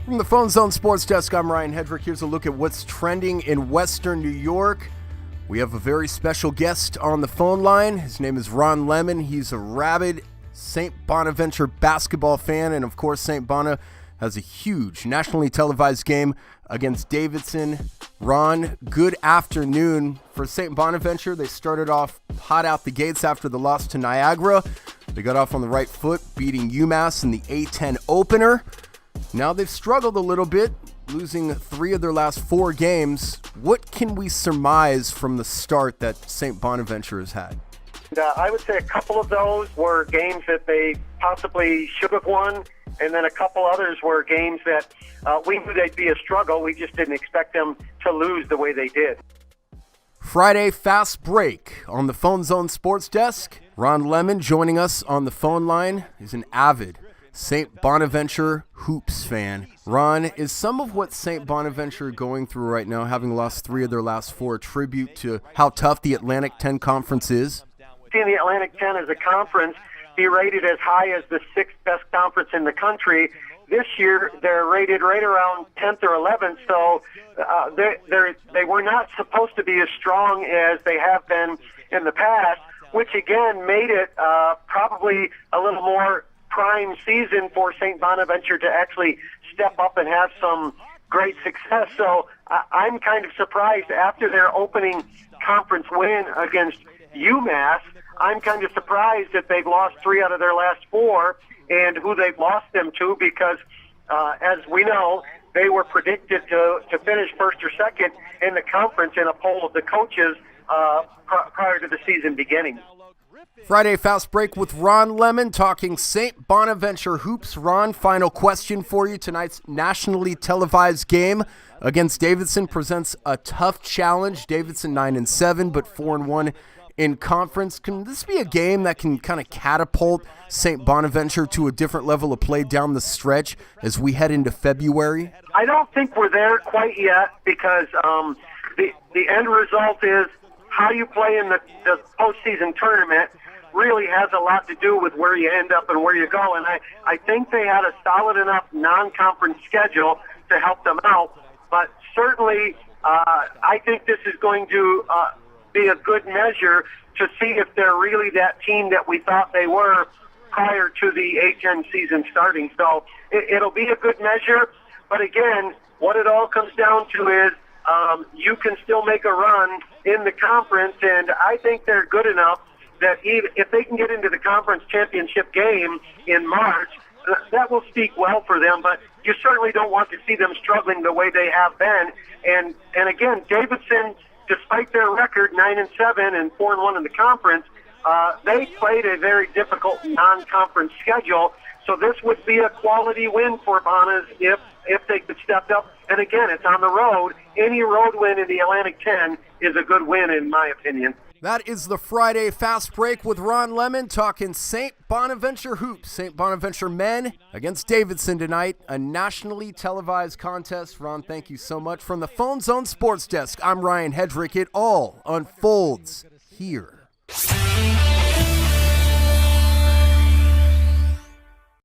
From the Phone Zone Sports Desk, I'm Ryan Hedrick. Here's a look at what's trending in Western New York. We have a very special guest on the phone line. His name is Ron Lemon. He's a rabid St. Bonaventure basketball fan, and of course, St. Bona has a huge nationally televised game against Davidson. Ron, good afternoon. For St. Bonaventure, they started off hot out the gates after the loss to Niagara. They got off on the right foot, beating UMass in the A-10 opener. Now they've struggled a little bit, losing 3 of their last 4 games. What can we surmise from the start that St. Bonaventure has had? I would say a couple of those were games that they possibly should have won, and then a couple others were games that we knew they'd be a struggle. We just didn't expect them to lose the way they did. Friday Fast Break on the Phone Zone Sports Desk. Ron Lemon joining us on the phone line. He's an avid St. Bonaventure hoops fan. Ron, is some of what St. Bonaventure going through right now, having lost 3 of their last 4, a tribute to how tough the Atlantic 10 Conference is? Seeing the Atlantic 10 as a conference be rated as high as the 6th best conference in the country, this year they're rated right around 10th or 11th, so they were not supposed to be as strong as they have been in the past, which again made it probably a little more prime season for St. Bonaventure to actually step up and have some great success. So I'm kind of surprised after their opening conference win against UMass. I'm kind of surprised that they've lost 3 out of their last 4 and who they've lost them to, because as we know, they were predicted to finish first or second in the conference in a poll of the coaches prior to the season beginning. Friday Fast Break with Ron Lemon talking St. Bonaventure hoops. Ron, final question for you. Tonight's nationally televised game against Davidson presents a tough challenge. Davidson 9-7, but 4-1 in conference. Can this be a game that can kind of catapult St. Bonaventure to a different level of play down the stretch as we head into February? I don't think we're there quite yet, because the end result is how you play in the postseason tournament really has a lot to do with where you end up and where you go. And I think they had a solid enough non-conference schedule to help them out. But certainly I think this is going to be a good measure to see if they're really that team that we thought they were prior to the A-10 season starting. So it'll be a good measure. But again, what it all comes down to is you can still make a run in the conference, and I think they're good enough that even if they can get into the conference championship game in March, that will speak well for them. But you certainly don't want to see them struggling the way they have been. And again, Davidson, despite their record 9-7 and 4-1 in the conference, they played a very difficult non-conference schedule. So this would be a quality win for Bonas if they could step up. And again, it's on the road. Any road win in the Atlantic 10 is a good win, in my opinion. That is the Friday Fast Break with Ron Lemon talking St. Bonaventure hoops. St. Bonaventure men against Davidson tonight, a nationally televised contest. Ron, thank you so much. From the Phone Zone Sports Desk, I'm Ryan Hedrick. It all unfolds here.